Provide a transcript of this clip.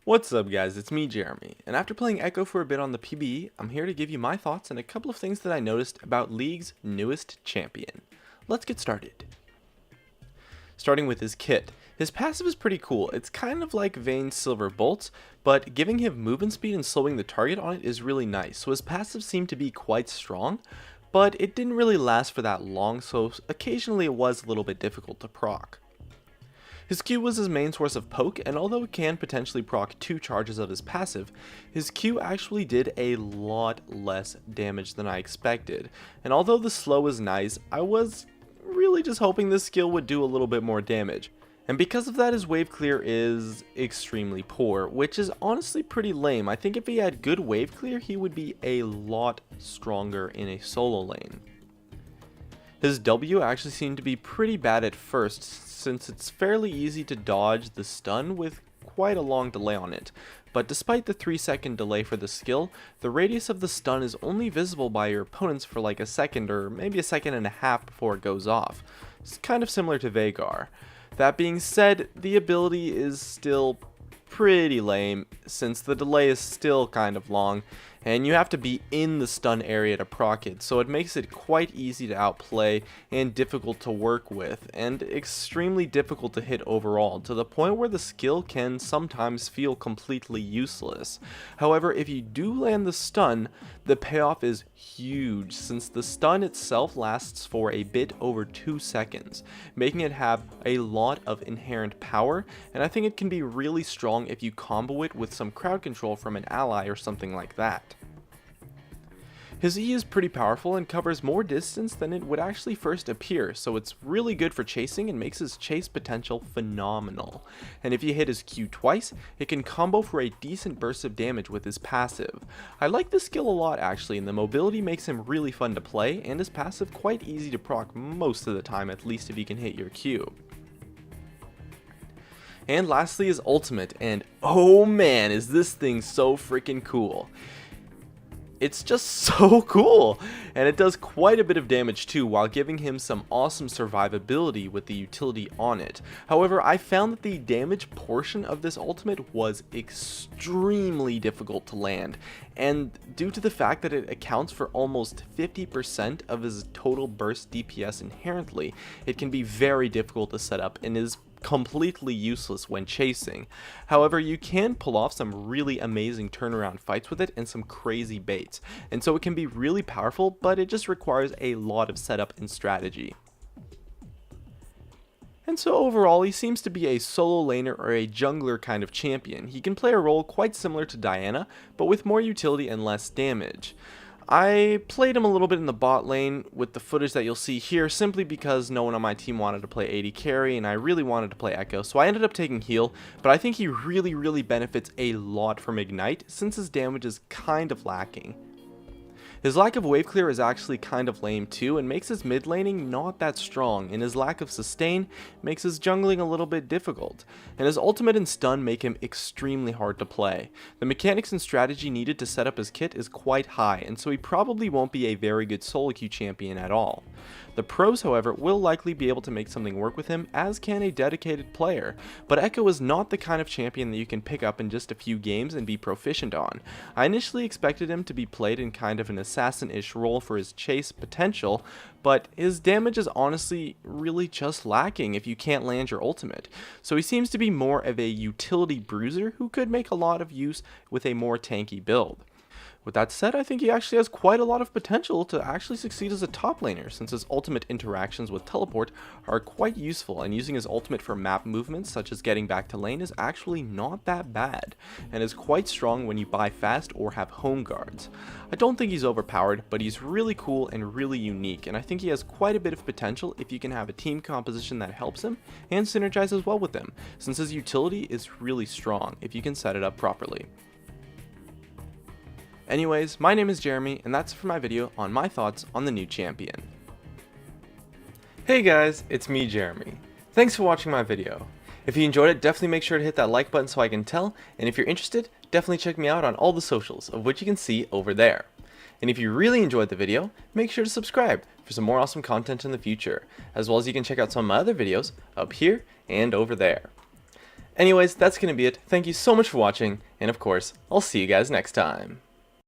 What's up guys, it's me Jeremy, and after playing Ekko for a bit on the PBE, I'm here to give you my thoughts on a couple of things that I noticed about League's newest champion. Let's get started. Starting with his kit. His passive is pretty cool. It's kind of like Vayne's Silver Bolts, but giving him movement speed and slowing the target on it is really nice, so his passive seemed to be quite strong, but it didn't really last for that long, so occasionally it was a little bit difficult to proc. His Q was his main source of poke, and although it can potentially proc 2 charges of his passive, his Q actually did a lot less damage than I expected. And although the slow is nice, I was really just hoping this skill would do a little bit more damage. And because of that, his wave clear is extremely poor, which is honestly pretty lame. I think if he had good wave clear, he would be a lot stronger in a solo lane. His W actually seemed to be pretty bad at first, since it's fairly easy to dodge the stun with quite a long delay on it. But despite the 3-second delay for the skill, the radius of the stun is only visible by your opponents for like a second or maybe a second and a half before it goes off. It's kind of similar to Veigar. That being said, the ability is still pretty lame since the delay is still kind of long and you have to be in the stun area to proc it, so it makes it quite easy to outplay and difficult to work with, and extremely difficult to hit overall, to the point where the skill can sometimes feel completely useless. However, if you do land the stun, the payoff is huge, since the stun itself lasts for a bit over 2 seconds, making it have a lot of inherent power, and I think it can be really strong if you combo it with some crowd control from an ally or something like that. His E is pretty powerful and covers more distance than it would actually first appear, so it's really good for chasing and makes his chase potential phenomenal. And if you hit his Q twice, it can combo for a decent burst of damage with his passive. I like this skill a lot actually, and the mobility makes him really fun to play, and his passive quite easy to proc most of the time, at least if you can hit your Q. And lastly his ultimate, and oh man, is this thing so freaking cool. It's just so cool, and it does quite a bit of damage too, while giving him some awesome survivability with the utility on it. However, I found that the damage portion of this ultimate was extremely difficult to land, and due to the fact that it accounts for almost 50% of his total burst DPS inherently, it can be very difficult to set up and is completely useless when chasing. However, you can pull off some really amazing turnaround fights with it and some crazy baits, and so it can be really powerful, but it just requires a lot of setup and strategy. And so overall, he seems to be a solo laner or a jungler kind of champion. He can play a role quite similar to Diana, but with more utility and less damage. I played him a little bit in the bot lane with the footage that you'll see here, simply because no one on my team wanted to play AD carry and I really wanted to play Ekko, so I ended up taking heal, but I think he really benefits a lot from Ignite since his damage is kind of lacking. His lack of wave clear is actually kind of lame too, and makes his mid laning not that strong, and his lack of sustain makes his jungling a little bit difficult, and his ultimate and stun make him extremely hard to play. The mechanics and strategy needed to set up his kit is quite high, and so he probably won't be a very good solo queue champion at all. The pros, however, will likely be able to make something work with him, as can a dedicated player, but Ekko is not the kind of champion that you can pick up in just a few games and be proficient on. I initially expected him to be played in kind of an assassin-ish role for his chase potential, but his damage is honestly really just lacking if you can't land your ultimate, so he seems to be more of a utility bruiser who could make a lot of use with a more tanky build. With that said, I think he actually has quite a lot of potential to actually succeed as a top laner, since his ultimate interactions with teleport are quite useful, and using his ultimate for map movements such as getting back to lane is actually not that bad, and is quite strong when you buy fast or have home guards. I don't think he's overpowered, but he's really cool and really unique, and I think he has quite a bit of potential if you can have a team composition that helps him and synergizes well with him, since his utility is really strong if you can set it up properly. Anyways, my name is Jeremy, and that's it for my video on my thoughts on the new champion. Hey guys, it's me Jeremy. Thanks for watching my video. If you enjoyed it, definitely make sure to hit that like button so I can tell, and if you're interested, definitely check me out on all the socials, of which you can see over there. And if you really enjoyed the video, make sure to subscribe for some more awesome content in the future, as well as you can check out some of my other videos up here and over there. Anyways, that's going to be it. Thank you so much for watching, and of course, I'll see you guys next time.